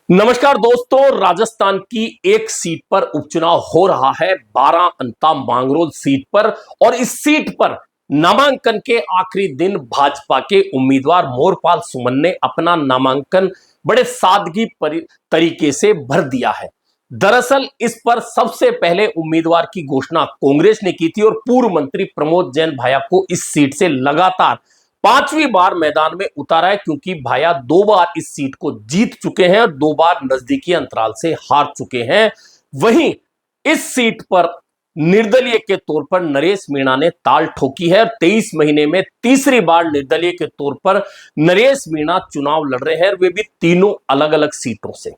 नमस्कार दोस्तों, राजस्थान की एक सीट पर उपचुनाव हो रहा है, 12 अंता मांगरोल सीट पर। और इस सीट पर नामांकन के आखिरी दिन भाजपा के उम्मीदवार मोरपाल सुमन ने अपना नामांकन बड़े सादगी तरीके से भर दिया है। दरअसल इस पर सबसे पहले उम्मीदवार की घोषणा कांग्रेस ने की थी और पूर्व मंत्री प्रमोद जैन भाया को इस सीट से लगातार पांचवी बार मैदान में उतारा है, क्योंकि भाया 2 बार इस सीट को जीत चुके हैं और 2 बार नजदीकी अंतराल से हार चुके हैं। वहीं इस सीट पर निर्दलीय के तौर पर नरेश मीणा ने ताल ठोकी है। 23 महीने में तीसरी बार निर्दलीय के तौर पर नरेश मीणा चुनाव लड़ रहे हैं, वे भी तीनों अलग अलग सीटों से।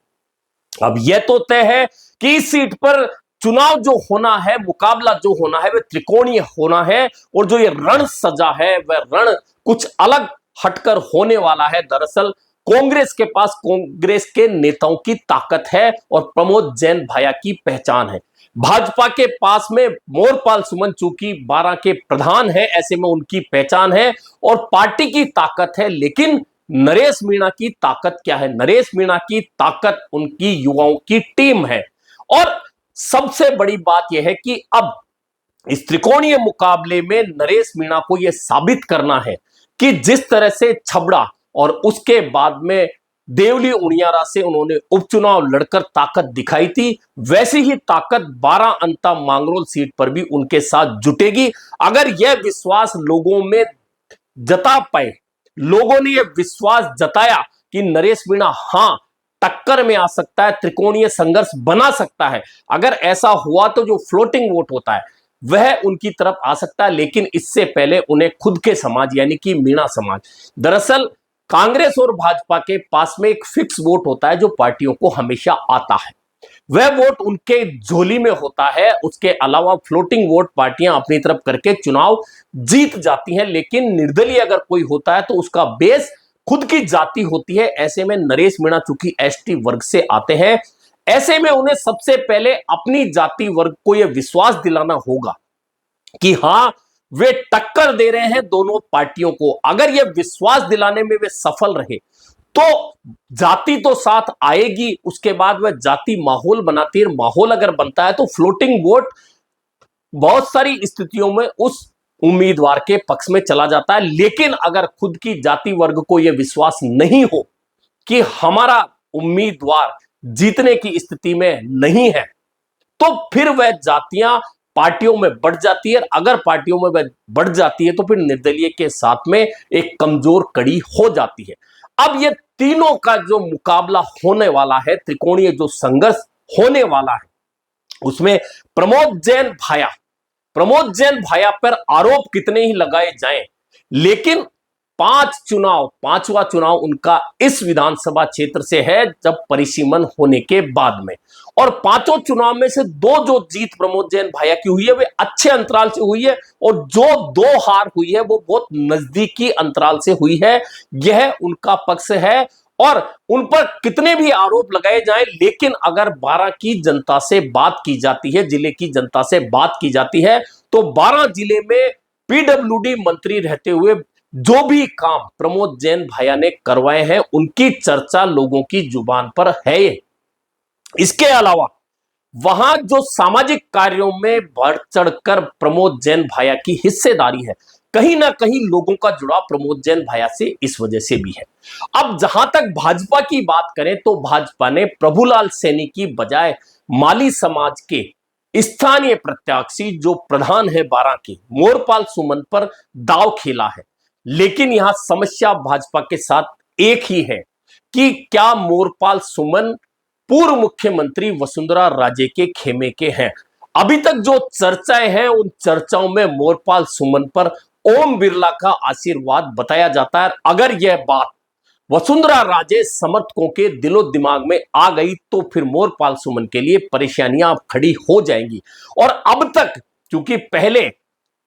अब यह तो तय है कि इस सीट पर चुनाव जो होना है, मुकाबला जो होना है, वह त्रिकोणीय होना है। और जो ये रण सजा है, वह रण कुछ अलग हटकर होने वाला है। दरअसल कांग्रेस के पास कांग्रेस के नेताओं की ताकत है और प्रमोद जैन भाया की पहचान है। भाजपा के पास में मोरपाल सुमन चूंकि 12 के प्रधान है, ऐसे में उनकी पहचान है और पार्टी की ताकत है। लेकिन नरेश मीणा की ताकत क्या है? नरेश मीणा की ताकत उनकी युवाओं की टीम है। और सबसे बड़ी बात यह है कि अब इस त्रिकोणीय मुकाबले में नरेश मीणा को यह साबित करना है कि जिस तरह से छबड़ा और उसके बाद में देवली उनियारा से उन्होंने उपचुनाव लड़कर ताकत दिखाई थी, वैसी ही ताकत 12 अंता मांगरोल सीट पर भी उनके साथ जुटेगी। अगर यह विश्वास लोगों में जता पाए, लोगों ने यह विश्वास जताया कि नरेश मीणा हां टक्कर में आ सकता है, त्रिकोणीय संघर्ष बना सकता है, अगर ऐसा हुआ तो जो फ्लोटिंग वोट होता है वह उनकी तरफ आ सकता है। लेकिन इससे पहले उन्हें खुद के समाज यानी कि मीणा समाज, दरअसल कांग्रेस और भाजपा के पास में एक फिक्स वोट होता है जो पार्टियों को हमेशा आता है, वह वोट उनके झोली में होता है। उसके अलावा फ्लोटिंग वोट पार्टियां अपनी तरफ करके चुनाव जीत जाती हैं। लेकिन निर्दलीय अगर कोई होता है तो उसका बेस खुद की जाति होती है। ऐसे में नरेश मीणा चूंकि एसटी वर्ग से आते हैं, ऐसे में उन्हें सबसे पहले अपनी जाति वर्ग को यह विश्वास दिलाना होगा कि हां वे टक्कर दे रहे हैं दोनों पार्टियों को। अगर यह विश्वास दिलाने में वे सफल रहे तो जाति तो साथ आएगी, उसके बाद वह जाति माहौल बनाती है। माहौल अगर बनता है तो फ्लोटिंग वोट बहुत सारी स्थितियों में उस उम्मीदवार के पक्ष में चला जाता है। लेकिन अगर खुद की जाति वर्ग को यह विश्वास नहीं हो कि हमारा उम्मीदवार जीतने की स्थिति में नहीं है, तो फिर वह जातियां पार्टियों में बढ़ जाती है। अगर पार्टियों में वह बढ़ जाती है तो फिर निर्दलीय के साथ में एक कमजोर कड़ी हो जाती है। अब ये तीनों का जो मुकाबला होने वाला है, त्रिकोणीय जो संघर्ष होने वाला है, उसमें प्रमोद जैन भाया पर आरोप कितने ही लगाए जाएं, लेकिन पांचवा चुनाव उनका इस विधानसभा क्षेत्र से है, जब परिसीमन होने के बाद में। और पांचों चुनाव में से 2 जो जीत प्रमोद जैन भाया की हुई है वे अच्छे अंतराल से हुई है, और जो 2 हार हुई है वो बहुत नजदीकी अंतराल से हुई है। यह उनका पक्ष है। और उन पर कितने भी आरोप लगाए जाएं, लेकिन अगर 12 की जनता से बात की जाती है, जिले की जनता से बात की जाती है, तो 12 जिले में पीडब्ल्यूडी मंत्री रहते हुए जो भी काम प्रमोद जैन भाया ने करवाए हैं, उनकी चर्चा लोगों की जुबान पर है। इसके अलावा वहां जो सामाजिक कार्यों में बढ़ चढ़कर प्रमोद जैन भाया की हिस्सेदारी है, कहीं ना कहीं लोगों का जुड़ाव प्रमोद जैन भाया से इस वजह से भी है। अब जहां तक भाजपा की बात करें तो भाजपा ने प्रभुलाल सैनी की बजाय माली समाज के स्थानीय प्रत्याशी जो प्रधान है 12 के मोरपाल सुमन पर दांव खेला है। लेकिन यहां समस्या भाजपा के साथ एक ही है कि क्या मोरपाल सुमन पूर्व मुख्यमंत्री वसुंधरा राजे के खेमे के हैं। अभी तक जो चर्चाएं हैं, उन चर्चाओं में मोरपाल सुमन पर ओम बिरला का आशीर्वाद बताया जाता है। अगर यह बात वसुंधरा राजे समर्थकों के दिलो दिमाग में आ गई तो फिर मोरपाल सुमन के लिए परेशानियां खड़ी हो जाएंगी। और अब तक क्योंकि पहले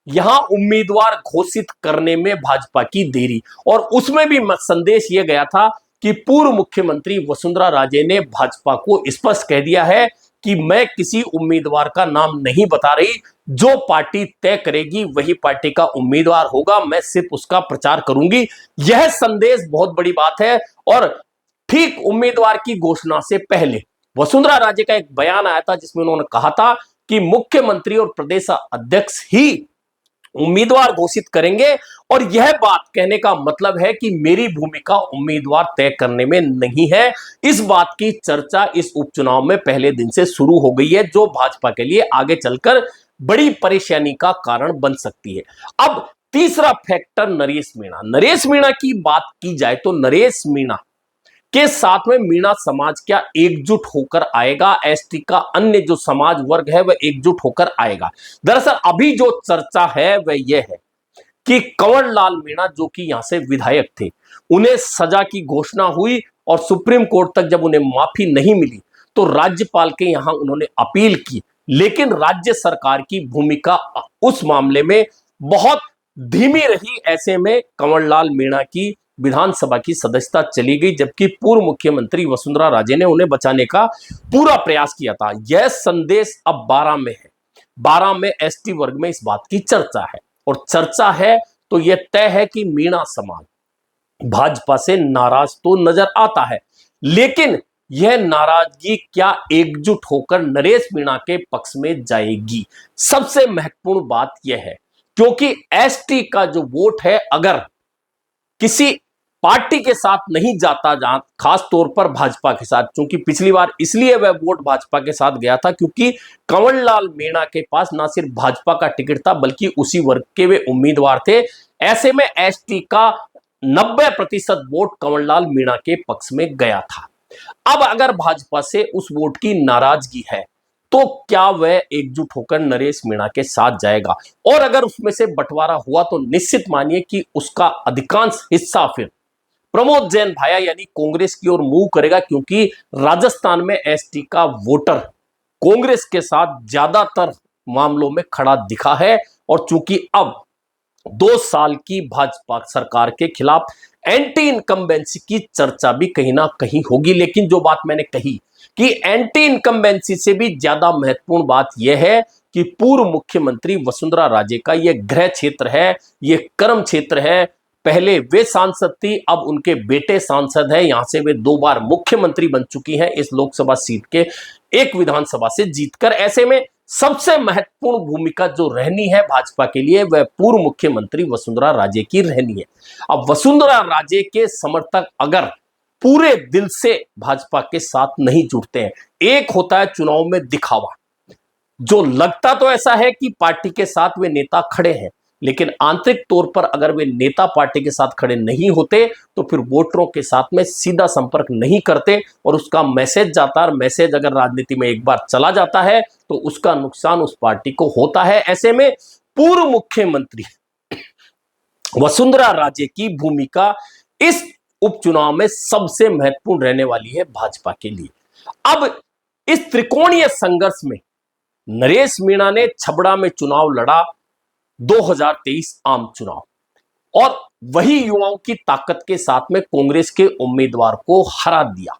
यहां उम्मीदवार घोषित करने में भाजपा की देरी, और उसमें भी संदेश यह गया था कि पूर्व मुख्यमंत्री वसुंधरा राजे ने भाजपा को स्पष्ट कह दिया है कि मैं किसी उम्मीदवार का नाम नहीं बता रही, जो पार्टी तय करेगी वही पार्टी का उम्मीदवार होगा, मैं सिर्फ उसका प्रचार करूंगी। यह संदेश बहुत बड़ी बात है। और ठीक उम्मीदवार की घोषणा से पहले वसुंधरा राजे का एक बयान आया था जिसमें उन्होंने कहा था कि मुख्यमंत्री और प्रदेश अध्यक्ष ही उम्मीदवार घोषित करेंगे, और यह बात कहने का मतलब है कि मेरी भूमिका उम्मीदवार तय करने में नहीं है। इस बात की चर्चा इस उपचुनाव में पहले दिन से शुरू हो गई है, जो भाजपा के लिए आगे चलकर बड़ी परेशानी का कारण बन सकती है। अब तीसरा फैक्टर नरेश मीणा। नरेश मीणा की बात की जाए तो नरेश मीणा के साथ में मीणा समाज क्या एकजुट होकर आएगा? एसटी का अन्य जो समाज वर्ग है वह एकजुट होकर आएगा। दरअसल अभी जो चर्चा है वह यह है कि कंवर लाल मीणा जो कि यहां से विधायक थे, उन्हें सजा की घोषणा हुई और सुप्रीम कोर्ट तक जब उन्हें माफी नहीं मिली तो राज्यपाल के यहां उन्होंने अपील की, लेकिन राज्य सरकार की भूमिका उस मामले में बहुत धीमी रही। ऐसे में कंवरलाल मीणा की विधानसभा की सदस्यता चली गई, जबकि पूर्व मुख्यमंत्री वसुंधरा राजे ने उन्हें बचाने का पूरा प्रयास किया था। यह संदेश अब 12 में है। 12 में एसटी वर्ग में इस बात की चर्चा है, और चर्चा है तो यह तय है कि मीणा समाज भाजपा से नाराज तो नजर आता है, लेकिन यह नाराजगी क्या एकजुट होकर नरेश मीणा के पक्ष में जाएगी? सबसे महत्वपूर्ण बात यह है, क्योंकि एसटी का जो वोट है अगर किसी पार्टी के साथ नहीं जाता, खास तौर पर भाजपा के साथ, क्योंकि पिछली बार इसलिए वह वोट भाजपा के साथ गया था क्योंकि कंवरलाल मीणा के पास ना सिर्फ भाजपा का टिकट था बल्कि उसी वर्ग के वे उम्मीदवार थे। ऐसे में एसटी का 90% वोट कंवरलाल मीणा के पक्ष में गया था। अब अगर भाजपा से उस वोट की नाराजगी है तो क्या वह एकजुट होकर नरेश मीणा के साथ जाएगा? और अगर उसमें से बंटवारा हुआ तो निश्चित मानिए कि उसका अधिकांश हिस्सा फिर प्रमोद जैन भाया यानी कांग्रेस की ओर मूव करेगा, क्योंकि राजस्थान में एसटी का वोटर कांग्रेस के साथ ज्यादातर मामलों में खड़ा दिखा है, और चूंकि अब 2 साल की भाजपा सरकार के खिलाफ एंटी इनकम्बेंसी की चर्चा भी कहीं ना कहीं होगी। लेकिन जो बात मैंने कही कि एंटी इनकम्बेंसी से भी ज्यादा महत्वपूर्ण बात यह है कि पूर्व मुख्यमंत्री वसुंधरा राजे का यह गृह क्षेत्र है, यह कर्म क्षेत्र है। पहले वे सांसद थी, अब उनके बेटे सांसद है, यहां से वे 2 बार मुख्यमंत्री बन चुकी हैं इस लोकसभा सीट के एक विधानसभा से जीतकर। ऐसे में सबसे महत्वपूर्ण भूमिका जो रहनी है भाजपा के लिए वह पूर्व मुख्यमंत्री वसुंधरा राजे की रहनी है। अब वसुंधरा राजे के समर्थक अगर पूरे दिल से भाजपा के साथ नहीं जुड़ते हैं, एक होता है चुनाव में दिखावा, जो लगता तो ऐसा है कि पार्टी के साथ वे नेता खड़े हैं, लेकिन आंतरिक तौर पर अगर वे नेता पार्टी के साथ खड़े नहीं होते तो फिर वोटरों के साथ में सीधा संपर्क नहीं करते और उसका मैसेज जाता है। मैसेज अगर राजनीति में एक बार चला जाता है तो उसका नुकसान उस पार्टी को होता है। ऐसे में पूर्व मुख्यमंत्री वसुंधरा राजे की भूमिका इस उपचुनाव में सबसे महत्वपूर्ण रहने वाली है भाजपा के लिए। अब इस त्रिकोणीय संघर्ष में नरेश मीणा ने छबड़ा में चुनाव लड़ा 2023 आम चुनाव, और वही युवाओं की ताकत के साथ में कांग्रेस के उम्मीदवार को हरा दिया,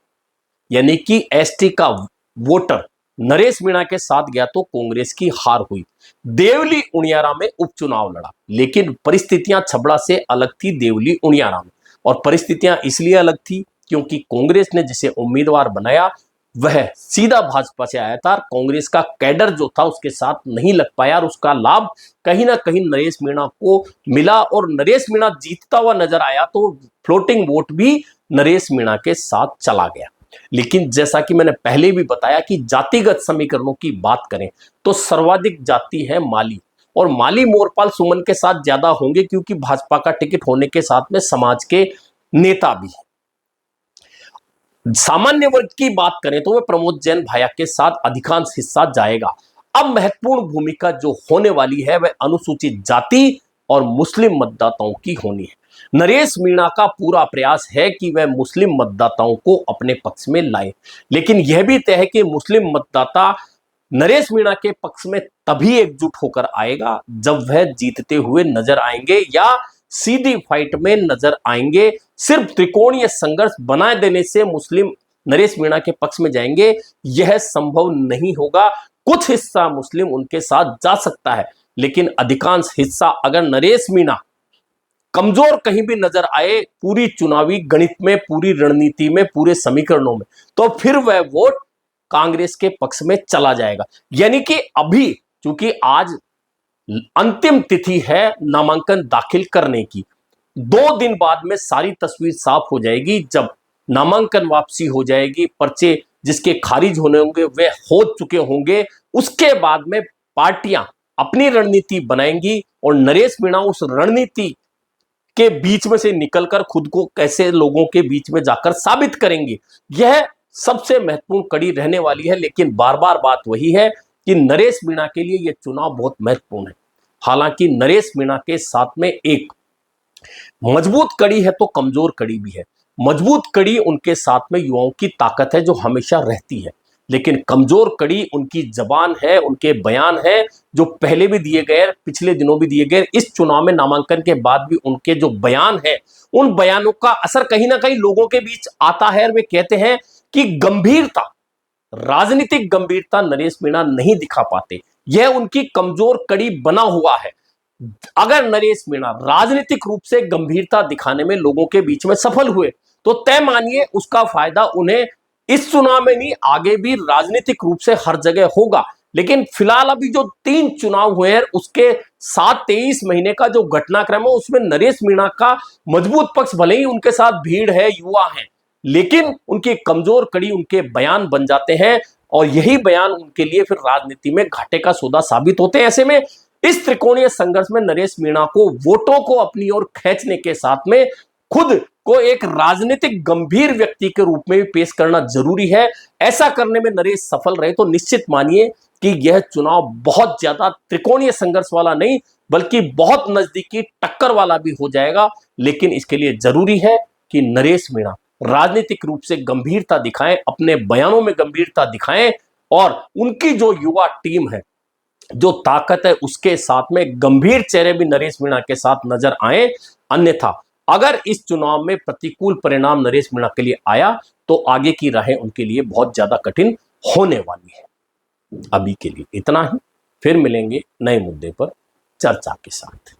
यानी कि एसटी का वोटर नरेश मीणा के साथ गया तो कांग्रेस की हार हुई। देवली उनियारा में उपचुनाव लड़ा, लेकिन परिस्थितियां छबड़ा से अलग थी देवली उनियारा में, और परिस्थितियां इसलिए अलग थी क्योंकि कांग्रेस ने जिसे उम्मीदवार बनाया वह सीधा भाजपा से आया था। कांग्रेस का कैडर जो था उसके साथ नहीं लग पाया, और उसका लाभ कहीं ना कहीं नरेश मीणा को मिला, और नरेश मीणा जीतता हुआ नजर आया तो फ्लोटिंग वोट भी नरेश मीणा के साथ चला गया। लेकिन जैसा कि मैंने पहले भी बताया कि जातिगत समीकरणों की बात करें तो सर्वाधिक जाति है माली, और माली मोरपाल सुमन के साथ ज्यादा होंगे क्योंकि भाजपा का टिकट होने के साथ में समाज के नेता भी हैं। सामान्य वर्ग की बात करें तो वह प्रमोद जैन भाया के साथ अधिकांश हिस्सा जाएगा। अब महत्वपूर्ण भूमिका जो होने वाली है वह अनुसूचित जाति और मुस्लिम मतदाताओं की होनी है। नरेश मीणा का पूरा प्रयास है कि वह मुस्लिम मतदाताओं को अपने पक्ष में लाए, लेकिन यह भी तय है कि मुस्लिम मतदाता नरेश मीणा के पक्ष में तभी एकजुट होकर आएगा जब वह जीतते हुए नजर आएंगे या सीधी फाइट में नजर आएंगे। सिर्फ त्रिकोणीय संघर्ष बनाए देने से मुस्लिम नरेश मीणा के पक्ष में जाएंगे यह संभव नहीं होगा। कुछ हिस्सा मुस्लिम उनके साथ जा सकता है, लेकिन अधिकांश हिस्सा अगर नरेश मीणा कमजोर कहीं भी नजर आए पूरी चुनावी गणित में, पूरी रणनीति में, पूरे समीकरणों में, तो फिर वह वोट कांग्रेस के पक्ष में चला जाएगा। यानी कि अभी चूंकि आज अंतिम तिथि है नामांकन दाखिल करने की, 2 दिन बाद में सारी तस्वीर साफ हो जाएगी। जब नामांकन वापसी हो जाएगी, पर्चे जिसके खारिज होने होंगे वे हो चुके होंगे, उसके बाद में पार्टियां अपनी रणनीति बनाएंगी और नरेश मीणा उस रणनीति के बीच में से निकलकर खुद को कैसे लोगों के बीच में जाकर साबित करेंगे, यह सबसे महत्वपूर्ण कड़ी रहने वाली है। लेकिन बार बार बात वही है कि नरेश मीणा के लिए यह चुनाव बहुत महत्वपूर्ण है। हालांकि नरेश मीणा के साथ में एक मजबूत कड़ी है तो कमजोर कड़ी भी है। मजबूत कड़ी उनके साथ में युवाओं की ताकत है जो हमेशा रहती है, लेकिन कमजोर कड़ी उनकी जबान है, उनके बयान है जो पहले भी दिए गए, पिछले दिनों भी दिए गए, इस चुनाव में नामांकन के बाद भी उनके जो बयान है, उन बयानों का असर कहीं ना कहीं लोगों के बीच आता है और वे कहते हैं कि गंभीरता, राजनीतिक गंभीरता नरेश मीणा नहीं दिखा पाते। यह उनकी कमजोर कड़ी बना हुआ है। अगर नरेश मीणा राजनीतिक रूप से गंभीरता दिखाने में लोगों के बीच में सफल हुए तो तय मानिए उसका फायदा उन्हें इस चुनाव में नहीं, आगे भी राजनीतिक रूप से हर जगह होगा। लेकिन फिलहाल अभी जो 3 चुनाव हुए हैं उसके 7-23 महीने का जो घटनाक्रम है उसमें नरेश मीणा का मजबूत पक्ष, भले ही उनके साथ भीड़ है, युवा है, लेकिन उनकी कमजोर कड़ी उनके बयान बन जाते हैं और यही बयान उनके लिए फिर राजनीति में घाटे का सौदा साबित होते हैं। ऐसे में इस त्रिकोणीय संघर्ष में नरेश मीणा को वोटों को अपनी ओर खींचने के साथ में खुद को एक राजनीतिक गंभीर व्यक्ति के रूप में भी पेश करना जरूरी है। ऐसा करने में नरेश सफल रहे तो निश्चित मानिए कि यह चुनाव बहुत ज्यादा त्रिकोणीय संघर्ष वाला नहीं बल्कि बहुत नजदीकी टक्कर वाला भी हो जाएगा। लेकिन इसके लिए जरूरी है कि नरेश मीणा राजनीतिक रूप से गंभीरता दिखाएं, अपने बयानों में गंभीरता दिखाएं और उनकी जो युवा टीम है, जो ताकत है, उसके साथ में गंभीर चेहरे भी नरेश मीणा के साथ नजर आए। अन्यथा अगर इस चुनाव में प्रतिकूल परिणाम नरेश मीणा के लिए आया तो आगे की राहें उनके लिए बहुत ज्यादा कठिन होने वाली है। अभी के लिए इतना ही, फिर मिलेंगे नए मुद्दे पर चर्चा के साथ।